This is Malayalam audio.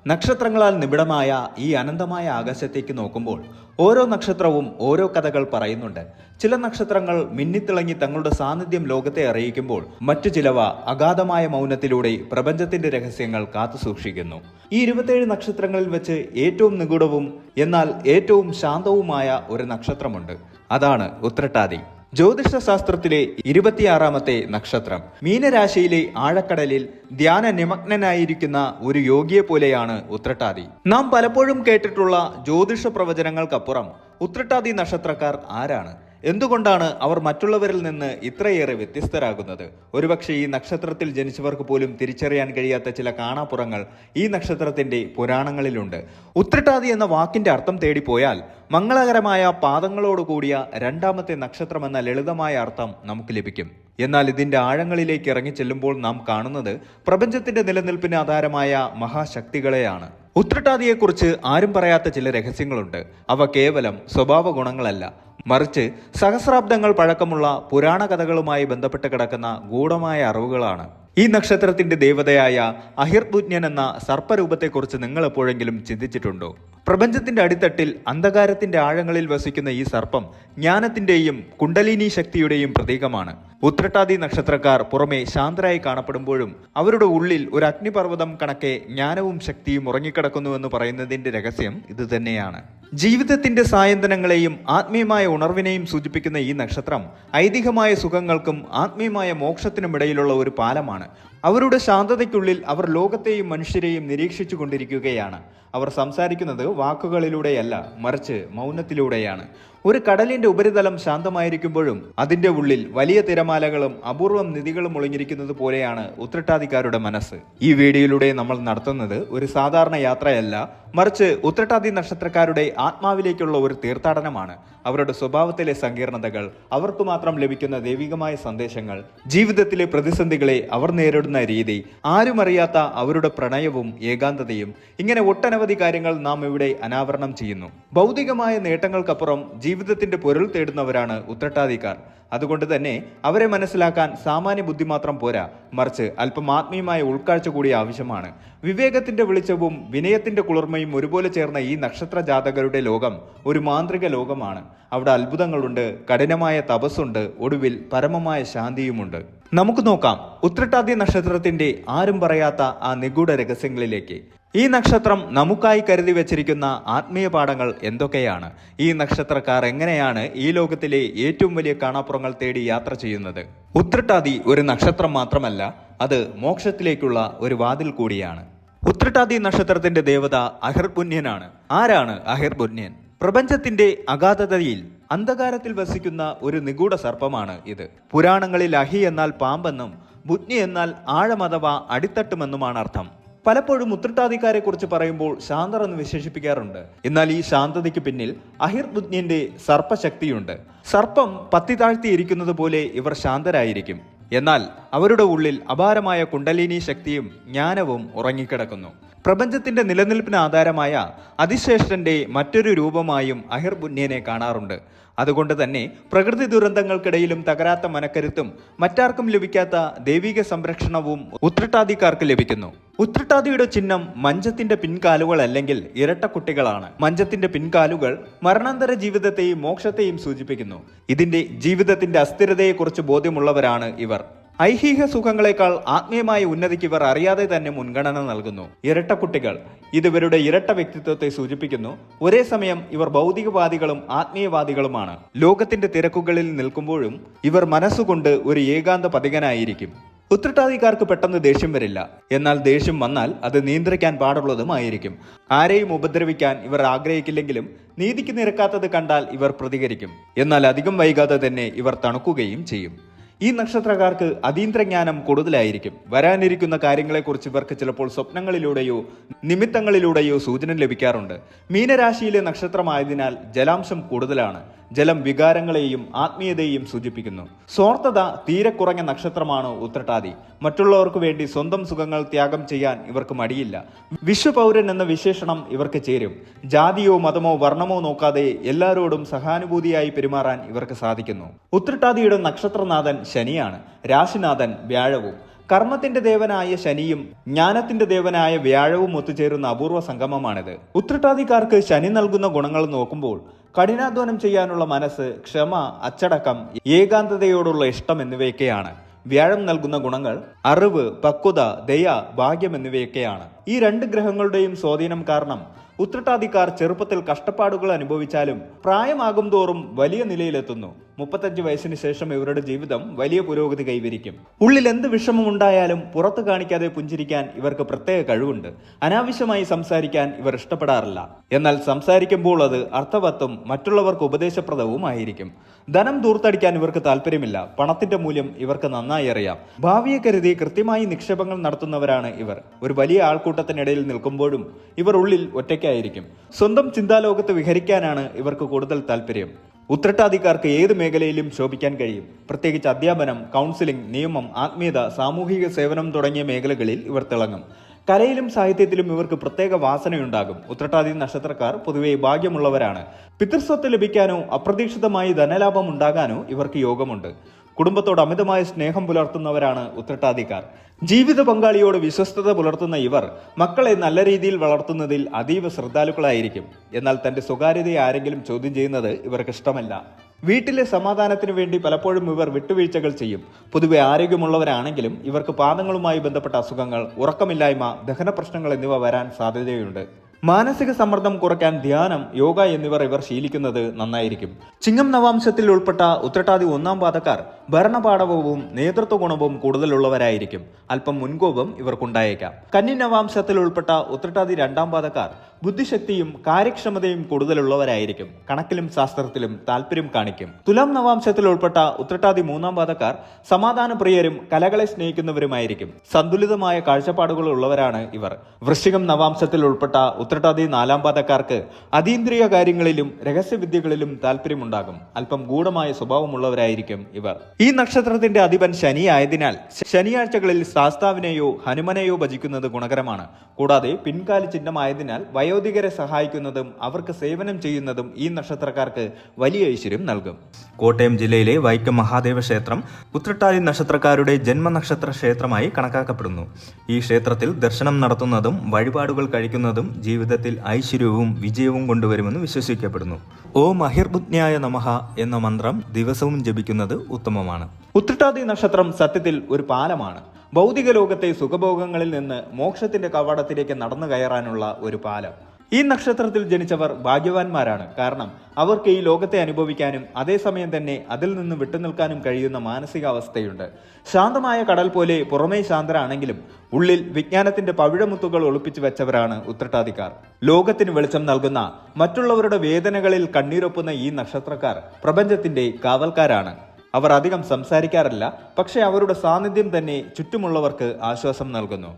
നക്ഷത്രങ്ങളാൽ നിബിഡമായ ഈ അനന്തമായ ആകാശത്തേക്ക് നോക്കുമ്പോൾ ഓരോ നക്ഷത്രവും ഓരോ കഥകൾ പറയുന്നുണ്ട്. ചില നക്ഷത്രങ്ങൾ മിന്നിത്തിളങ്ങി തങ്ങളുടെ സാന്നിധ്യം ലോകത്തെ അറിയിക്കുമ്പോൾ മറ്റു ചിലവ അഗാധമായ മൗനത്തിലൂടെ പ്രപഞ്ചത്തിന്റെ രഹസ്യങ്ങൾ കാത്തുസൂക്ഷിക്കുന്നു. ഈ 27 നക്ഷത്രങ്ങളിൽ വെച്ച് ഏറ്റവും നിഗൂഢവും എന്നാൽ ഏറ്റവും ശാന്തവുമായ ഒരു നക്ഷത്രമുണ്ട്. അതാണ് ഉത്രട്ടാതി. ജ്യോതിഷ ശാസ്ത്രത്തിലെ 26ാമത്തെ നക്ഷത്രം. മീനരാശിയിലെ ആഴക്കടലിൽ ധ്യാന നിമഗ്നനായിരിക്കുന്ന ഒരു യോഗിയെ പോലെയാണ് ഉത്രട്ടാതി. നാം പലപ്പോഴും കേട്ടിട്ടുള്ള ജ്യോതിഷ പ്രവചനങ്ങൾക്കപ്പുറം ഉത്രട്ടാതി നക്ഷത്രക്കാർ ആരാണ്? എന്തുകൊണ്ടാണ് അവർ മറ്റുള്ളവരിൽ നിന്ന് ഇത്രയേറെ വ്യത്യസ്തരാകുന്നത്? ഒരുപക്ഷെ ഈ നക്ഷത്രത്തിൽ ജനിച്ചവർക്ക് പോലും തിരിച്ചറിയാൻ കഴിയാത്ത ചില കാണാപ്പുറങ്ങൾ ഈ നക്ഷത്രത്തിന്റെ പുരാണങ്ങളിലുണ്ട്. ഉത്രട്ടാതി എന്ന വാക്കിന്റെ അർത്ഥം തേടിപ്പോയാൽ മംഗളകരമായ പാദങ്ങളോട് കൂടിയ രണ്ടാമത്തെ നക്ഷത്രം എന്ന ലളിതമായ അർത്ഥം നമുക്ക് ലഭിക്കും. എന്നാൽ ഇതിന്റെ ആഴങ്ങളിലേക്ക് ഇറങ്ങിച്ചെല്ലുമ്പോൾ നാം കാണുന്നത് പ്രപഞ്ചത്തിന്റെ നിലനിൽപ്പിന് ആധാരമായ മഹാശക്തികളെയാണ്. ഉത്രട്ടാതിയെക്കുറിച്ച് ആരും പറയാത്ത ചില രഹസ്യങ്ങളുണ്ട്. അവ കേവലം സ്വഭാവ ഗുണങ്ങളല്ല, മറിച്ച് സഹസ്രാബ്ദങ്ങൾ പഴക്കമുള്ള പുരാണ കഥകളുമായി ബന്ധപ്പെട്ട് കിടക്കുന്ന ഗൂഢമായ അറിവുകളാണ്. ഈ നക്ഷത്രത്തിന്റെ ദേവതയായ അഹിർബുജ്ഞൻ എന്ന സർപ്പരൂപത്തെക്കുറിച്ച് നിങ്ങൾ എപ്പോഴെങ്കിലും ചിന്തിച്ചിട്ടുണ്ടോ? പ്രപഞ്ചത്തിന്റെ അടിത്തട്ടിൽ അന്ധകാരത്തിന്റെ ആഴങ്ങളിൽ വസിക്കുന്ന ഈ സർപ്പം ജ്ഞാനത്തിന്റെയും കുണ്ടലിനി ശക്തിയുടെയും പ്രതീകമാണ്. ഉത്രട്ടാതി നക്ഷത്രക്കാർ പുറമെ ശാന്തരായി കാണപ്പെടുമ്പോഴും അവരുടെ ഉള്ളിൽ ഒരു അഗ്നിപർവ്വതം കണക്കെ ജ്ഞാനവും ശക്തിയും ഉറങ്ങിക്കിടക്കുന്നുവെന്ന് പറയുന്നതിന്റെ രഹസ്യം ഇതുതന്നെയാണ്. ജീവിതത്തിന്റെ സായന്തനങ്ങളെയും ആത്മീയമായ ഉണർവിനെയും സൂചിപ്പിക്കുന്ന ഈ നക്ഷത്രം ഐതിഹ്യമായ സുഖങ്ങൾക്കും ആത്മീയമായ മോക്ഷത്തിനുമിടയിലുള്ള ഒരു പാലമാണ്. അവരുടെ ശാന്തതയ്ക്കുള്ളിൽ അവർ ലോകത്തെയും മനുഷ്യരെയും നിരീക്ഷിച്ചു കൊണ്ടിരിക്കുകയാണ്. അവർ സംസാരിക്കുന്നത് വാക്കുകളിലൂടെയല്ല, മറിച്ച് മൗനത്തിലൂടെയാണ്. ഒരു കടലിന്റെ ഉപരിതലം ശാന്തമായിരിക്കുമ്പോഴും അതിന്റെ ഉള്ളിൽ വലിയ തിരമാലകളും അപൂർവം നിധികളും ഒളിഞ്ഞിരിക്കുന്നത് പോലെയാണ് ഉത്രട്ടാതിക്കാരുടെ മനസ്സ്. ഈ വീഡിയോയിലൂടെ നമ്മൾ നടത്തുന്നത് ഒരു സാധാരണ യാത്രയല്ല, മറിച്ച് ഉത്രട്ടാതി നക്ഷത്രക്കാരുടെ ആത്മാവിലേക്കുള്ള ഒരു തീർത്ഥാടനമാണ്. അവരുടെ സ്വഭാവത്തിലെ സങ്കീർണതകൾ, അവർക്ക് മാത്രം ലഭിക്കുന്ന ദൈവികമായ സന്ദേശങ്ങൾ, ജീവിതത്തിലെ പ്രതിസന്ധികളെ അവർ നേരിടുന്ന രീതി, ആരും അറിയാത്ത അവരുടെ പ്രണയവും ഏകാന്തതയും, ഇങ്ങനെ ഒട്ടനവധി കാര്യങ്ങൾ നാം ഇവിടെ അനാവരണം ചെയ്യുന്നു. ഭൗതികമായ നേട്ടങ്ങൾക്കപ്പുറം ജീവിതത്തിന്റെ പൊരുൾ തേടുന്നവരാണ് ഉത്രട്ടാതിക്കാർ. അതുകൊണ്ട് തന്നെ അവരെ മനസ്സിലാക്കാൻ സാമാന്യ ബുദ്ധി മാത്രം പോരാ, മറിച്ച് അല്പം ആത്മീയമായ ഉൾക്കാഴ്ച കൂടി ആവശ്യമാണ്. വിവേകത്തിന്റെ വെളിച്ചവും വിനയത്തിന്റെ കുളിർമയും ഒരുപോലെ ചേർന്ന ഈ നക്ഷത്ര ജാതകരുടെ ലോകം ഒരു മാന്ത്രിക ലോകമാണ്. അവിടെ അത്ഭുതങ്ങളുണ്ട്, കഠിനമായ തപസ്സുണ്ട്, ഒടുവിൽ പരമമായ ശാന്തിയുമുണ്ട്. നമുക്ക് നോക്കാം ഉത്രട്ടാതി നക്ഷത്രത്തിന്റെ ആരും പറയാത്ത ആ നിഗൂഢ രഹസ്യങ്ങളിലേക്ക്. ഈ നക്ഷത്രം നമുക്കായി കരുതി വെച്ചിരിക്കുന്ന ആത്മീയ പാഠങ്ങൾ എന്തൊക്കെയാണ്? ഈ നക്ഷത്രക്കാർ എങ്ങനെയാണ് ഈ ലോകത്തിലെ ഏറ്റവും വലിയ കാണാപ്പുറങ്ങൾ തേടി യാത്ര ചെയ്യുന്നത്? ഉത്രട്ടാതി ഒരു നക്ഷത്രം മാത്രമല്ല, അത് മോക്ഷത്തിലേക്കുള്ള ഒരു വാതിൽ കൂടിയാണ്. ഉത്രട്ടാതി നക്ഷത്രത്തിന്റെ ദേവത അഹിർബുജ്ഞനാണ്. ആരാണ് അഹിർബുജ്ഞൻ? പ്രപഞ്ചത്തിന്റെ അഗാധതയിൽ അന്ധകാരത്തിൽ വസിക്കുന്ന ഒരു നിഗൂഢ സർപ്പമാണ് ഇത്. പുരാണങ്ങളിൽ അഹി എന്നാൽ പാമ്പെന്നും ബുജ്ഞി എന്നാൽ ആഴം അഥവാ അടിത്തട്ടുമെന്നുമാണ് അർത്ഥം. പലപ്പോഴും ഉത്രട്ടാതിക്കാരെ കുറിച്ച് പറയുമ്പോൾ ശാന്തർ എന്ന് വിശേഷിപ്പിക്കാറുണ്ട്. എന്നാൽ ഈ ശാന്തതയ്ക്ക് പിന്നിൽ അഹിർബുജ്ഞന്റെ സർപ്പശക്തിയുണ്ട്. സർപ്പം പത്തി താഴ്ത്തിയിരിക്കുന്നത് പോലെ ഇവർ ശാന്തരായിരിക്കും. എന്നാൽ അവരുടെ ഉള്ളിൽ അപാരമായ കുണ്ടലിനി ശക്തിയും ജ്ഞാനവും ഉറങ്ങിക്കിടക്കുന്നു. പ്രപഞ്ചത്തിന്റെ നിലനിൽപ്പിന് ആധാരമായ അതിശ്രേഷ്ഠന്റെ മറ്റൊരു രൂപമായും അഹിർബുജ്ഞനെ കാണാറുണ്ട്. അതുകൊണ്ട് തന്നെ പ്രകൃതി ദുരന്തങ്ങൾക്കിടയിലും തകരാത്ത മനക്കരുത്തും മറ്റാർക്കും ലഭിക്കാത്ത ദൈവിക സംരക്ഷണവും ഉത്രട്ടാതിക്കാർക്ക് ലഭിക്കുന്നു. ഉത്രട്ടാതിയുടെ ചിഹ്നം മഞ്ചത്തിന്റെ പിൻകാലുകൾ അല്ലെങ്കിൽ ഇരട്ടക്കുട്ടികളാണ്. മഞ്ചത്തിന്റെ പിൻകാലുകൾ മരണാന്തര ജീവിതത്തെയും മോക്ഷത്തെയും സൂചിപ്പിക്കുന്നു. ഇതിന്റെ ജീവിതത്തിന്റെ അസ്ഥിരതയെക്കുറിച്ച് ബോധ്യമുള്ളവരാണ് ഇവർ. ഐഹിക സുഖങ്ങളെക്കാൾ ആത്മീയമായ ഉന്നതിക്ക് ഇവർ അറിയാതെ തന്നെ മുൻഗണന നൽകുന്നു. ഇരട്ടക്കുട്ടികൾ ഇതിവരുടെ ഇരട്ട വ്യക്തിത്വത്തെ സൂചിപ്പിക്കുന്നു. ഒരേ സമയം ഇവർ ഭൗതികവാദികളും ആത്മീയവാദികളുമാണ്. ലോകത്തിന്റെ തിരക്കുകളിൽ നിൽക്കുമ്പോഴും ഇവർ മനസ്സുകൊണ്ട് ഒരു ഏകാന്ത പതികനായിരിക്കും. ഉത്രട്ടാതിക്കാർക്ക് പെട്ടെന്ന് ദേഷ്യം വരില്ല. എന്നാൽ ദേഷ്യം വന്നാൽ അത് നിയന്ത്രിക്കാൻ പാടുള്ളതുമായിരിക്കും. ആരെയും ഉപദ്രവിക്കാൻ ഇവർ ആഗ്രഹിക്കില്ലെങ്കിലും നീതിക്ക് നിരക്കാത്തത് കണ്ടാൽ ഇവർ പ്രതികരിക്കും. എന്നാൽ അധികം വൈകാതെ തന്നെ ഇവർ തണുക്കുകയും ചെയ്യും. ഈ നക്ഷത്രക്കാർക്ക് അതീന്ദ്രജ്ഞാനം കൂടുതലായിരിക്കും. വരാനിരിക്കുന്ന കാര്യങ്ങളെക്കുറിച്ച് ഇവർക്ക് ചിലപ്പോൾ സ്വപ്നങ്ങളിലൂടെയോ നിമിത്തങ്ങളിലൂടെയോ സൂചന ലഭിക്കാറുണ്ട്. മീനരാശിയിലെ നക്ഷത്രമായതിനാൽ ജലാംശം കൂടുതലാണ്. ജലം വികാരങ്ങളെയും ആത്മീയതയെയും സൂചിപ്പിക്കുന്നു. സ്വാർത്ഥത തീരെ കുറഞ്ഞ നക്ഷത്രമാണ് ഉത്രട്ടാതി. മറ്റുള്ളവർക്ക് വേണ്ടി സ്വന്തം സുഖങ്ങൾ ത്യാഗം ചെയ്യാൻ ഇവർക്ക് മടിയില്ല. വിശ്വപൗരൻ എന്ന വിശേഷണം ഇവർക്ക് ചേരും. ജാതിയോ മതമോ വർണ്ണമോ നോക്കാതെ എല്ലാവരോടും സഹാനുഭൂതിയായി പെരുമാറാൻ ഇവർക്ക് സാധിക്കുന്നു. ഉത്രട്ടാതിയുടെ നക്ഷത്രനാഥൻ ശനിയാണ്. രാശിനാഥൻ വ്യാഴവും. കർമ്മത്തിന്റെ ദേവനായ ശനിയും ജ്ഞാനത്തിന്റെ ദേവനായ വ്യാഴവും ഒത്തുചേരുന്ന അപൂർവ സംഗമമാണിത്. ഉത്രട്ടാതിക്കാർക്ക് ശനി നൽകുന്ന ഗുണങ്ങൾ നോക്കുമ്പോൾ കഠിനാധ്വാനം ചെയ്യാനുള്ള മനസ്സ്, ക്ഷമ, അച്ചടക്കം, ഏകാന്തതയോടുള്ള ഇഷ്ടം എന്നിവയൊക്കെയാണ്. വ്യാഴം നൽകുന്ന ഗുണങ്ങൾ അറിവ്, പക്വത, ദയ, ഭാഗ്യം എന്നിവയൊക്കെയാണ്. ഈ രണ്ട് ഗ്രഹങ്ങളുടെയും സ്വാധീനം കാരണം ഉത്രട്ടാതിക്കാർ ചെറുപ്പത്തിൽ കഷ്ടപ്പാടുകൾ അനുഭവിച്ചാലും പ്രായമാകും തോറും വലിയ നിലയിലെത്തുന്നു. 35 വയസ്സിന് ശേഷം ഇവരുടെ ജീവിതം വലിയ പുരോഗതി കൈവരിക്കും. ഉള്ളിൽ എന്ത് വിഷമമുണ്ടായാലും പുറത്തു കാണിക്കാതെ പുഞ്ചിരിക്കാൻ ഇവർക്ക് പ്രത്യേക കഴിവുണ്ട്. അനാവശ്യമായി സംസാരിക്കാൻ ഇവർ ഇഷ്ടപ്പെടാറില്ല. എന്നാൽ സംസാരിക്കുമ്പോൾ അത് അർത്ഥവത്തും മറ്റുള്ളവർക്ക് ഉപദേശപ്രദവുമായിരിക്കും. ധനം ദൂർത്തടിക്കാൻ ഇവർക്ക് താല്പര്യമില്ല. പണത്തിന്റെ മൂല്യം ഇവർക്ക് നന്നായി അറിയാം. ഭാവിയെ കരുതി കൃത്യമായി നിക്ഷേപങ്ങൾ നടത്തുന്നവരാണ് ഇവർ. ഒരു വലിയ ആൾക്കൂട്ടത്തിനിടയിൽ നിൽക്കുമ്പോഴും ഇവർ ഉള്ളിൽ ഒറ്റയ്ക്കായിരിക്കും. സ്വന്തം ചിന്താലോകത്ത് വിഹരിക്കാനാണ് ഇവർക്ക് കൂടുതൽ താല്പര്യം. ഉത്രട്ടാതിക്കാർക്ക് ഏത് മേഖലയിലും ശോഭിക്കാൻ കഴിയും. പ്രത്യേകിച്ച് അധ്യാപനം, കൗൺസിലിംഗ്, നിയമം, ആത്മീയത, സാമൂഹിക സേവനം തുടങ്ങിയ മേഖലകളിൽ ഇവർ തിളങ്ങും. കലയിലും സാഹിത്യത്തിലും ഇവർക്ക് പ്രത്യേക വാസനയുണ്ടാകും. ഉത്രട്ടാതി നക്ഷത്രക്കാർ പൊതുവെ ഭാഗ്യമുള്ളവരാണ്. പിതൃസ്വത്ത് ലഭിക്കാനോ അപ്രതീക്ഷിതമായി ധനലാഭം ഉണ്ടാകാനോ ഇവർക്ക് യോഗമുണ്ട്. കുടുംബത്തോട് അമിതമായ സ്നേഹം പുലർത്തുന്നവരാണ് ഉത്രട്ടാതിക്കാർ. ജീവിത പങ്കാളിയോട് വിശ്വസ്തത പുലർത്തുന്ന ഇവർ മക്കളെ നല്ല രീതിയിൽ വളർത്തുന്നതിൽ അതീവ ശ്രദ്ധാലുക്കളായിരിക്കും. എന്നാൽ തന്റെ സ്വകാര്യതയെ ആരെങ്കിലും ചോദ്യം ചെയ്യുന്നത് ഇവർക്ക് ഇഷ്ടമല്ല. വീട്ടിലെ സമാധാനത്തിനു വേണ്ടി പലപ്പോഴും ഇവർ വിട്ടുവീഴ്ചകൾ ചെയ്യും. പൊതുവെ ആരോഗ്യമുള്ളവരാണെങ്കിലും ഇവർക്ക് പാദങ്ങളുമായി ബന്ധപ്പെട്ട അസുഖങ്ങൾ, ഉറക്കമില്ലായ്മ, ദഹന പ്രശ്നങ്ങൾ എന്നിവ വരാൻ സാധ്യതയുണ്ട്. മാനസിക സമ്മർദ്ദം കുറയ്ക്കാൻ ധ്യാനം, യോഗ എന്നിവർ ഇവർ ശീലിക്കുന്നത് നന്നായിരിക്കും. ചിങ്ങം നവാംശത്തിൽ ഉൾപ്പെട്ട ഉത്രട്ടാതി 1-ാം പാദക്കാർ ഭരണപാടവവും നേതൃത്വ ഗുണവും കൂടുതലുള്ളവരായിരിക്കും. അല്പം മുൻകോപം ഇവർക്കുണ്ടായേക്കാം. കന്നി നവാംശത്തിൽ ഉൾപ്പെട്ട ഉത്രട്ടാതി 2-ാം പാദക്കാർ ബുദ്ധിശക്തിയും കാര്യക്ഷമതയും കൂടുതലുള്ളവരായിരിക്കും. കണക്കിലും ശാസ്ത്രത്തിലും താല്പര്യം കാണിക്കും. തുലാം നവാംശത്തിൽ ഉൾപ്പെട്ട ഉത്രട്ടാതി 3-ാം പാദക്കാർ സമാധാനപ്രിയരും കലകളെ സ്നേഹിക്കുന്നവരുമായിരിക്കും. സന്തുലിതമായ കാഴ്ചപ്പാടുകൾ ഉള്ളവരാണ് ഇവർ. വൃശ്ചികം നവാംശത്തിൽ ഉൾപ്പെട്ട ഉത്രട്ടാതി 4-ാം പാദക്കാർക്ക് അതീന്ദ്രിയ കാര്യങ്ങളിലും രഹസ്യവിദ്യകളിലും താല്പര്യമുണ്ടാകും. അല്പം ഗൂഢമായ സ്വഭാവമുള്ളവരായിരിക്കും ഇവർ. ഈ നക്ഷത്രത്തിന്റെ അധിപൻ ശനി ആയതിനാൽ ശനിയാഴ്ചകളിൽ ശാസ്താവിനെയോ ഹനുമനെയോ ഭജിക്കുന്നത് ഗുണകരമാണ്. കൂടാതെ പിൻകാലി ചിഹ്നമായതിനാൽ വയോധികരെ സഹായിക്കുന്നതും അവർക്ക് സേവനം ചെയ്യുന്നതും ഈ നക്ഷത്രക്കാർക്ക് വലിയ ഐശ്വര്യം നൽകും. കോട്ടയം ജില്ലയിലെ വൈക്കം മഹാദേവ ക്ഷേത്രം ഉത്രട്ടാതി നക്ഷത്രക്കാരുടെ ജന്മനക്ഷത്ര ക്ഷേത്രമായി കണക്കാക്കപ്പെടുന്നു. ഈ ക്ഷേത്രത്തിൽ ദർശനം നടത്തുന്നതും വഴിപാടുകൾ കഴിക്കുന്നതും ജീവിതത്തിൽ ഐശ്വര്യവും വിജയവും കൊണ്ടുവരുമെന്ന് വിശ്വസിക്കപ്പെടുന്നു. ഓം അഹിർബുജ്ഞായ നമഃ എന്ന മന്ത്രം ദിവസവും ജപിക്കുന്നത് ഉത്തമമാണ്. ഉത്രട്ടാതി നക്ഷത്രം സത്യത്തിൽ ഒരു പാലമാണ്. ഭൗതിക ലോകത്തെ സുഖഭോഗങ്ങളിൽ നിന്ന് മോക്ഷത്തിന്റെ കവാടത്തിലേക്ക് നടന്നു കയറാനുള്ള ഒരു പാലം. ഈ നക്ഷത്രത്തിൽ ജനിച്ചവർ ഭാഗ്യവാന്മാരാണ്. കാരണം അവർക്ക് ഈ ലോകത്തെ അനുഭവിക്കാനും അതേസമയം തന്നെ അതിൽ നിന്ന് വിട്ടുനിൽക്കാനും കഴിയുന്ന മാനസികാവസ്ഥയുണ്ട്. ശാന്തമായ കടൽ പോലെ പുറമേ ശാന്തരാണെങ്കിലും ഉള്ളിൽ വിജ്ഞാനത്തിന്റെ പവിഴമുത്തുകൾ ഒളിപ്പിച്ചു വെച്ചവരാണ് ഉത്രട്ടാതിക്കാർ. ലോകത്തിന് വെളിച്ചം നൽകുന്ന, മറ്റുള്ളവരുടെ വേദനകളിൽ കണ്ണീരൊപ്പുന്ന ഈ നക്ഷത്രക്കാർ പ്രപഞ്ചത്തിന്റെ കാവൽക്കാരാണ്. അവർ അധികം സംസാരിക്കാറില്ല. പക്ഷെ അവരുടെ സാന്നിധ്യം തന്നെ ചുറ്റുമുള്ളവർക്ക് ആശ്വാസം നൽകുന്നു.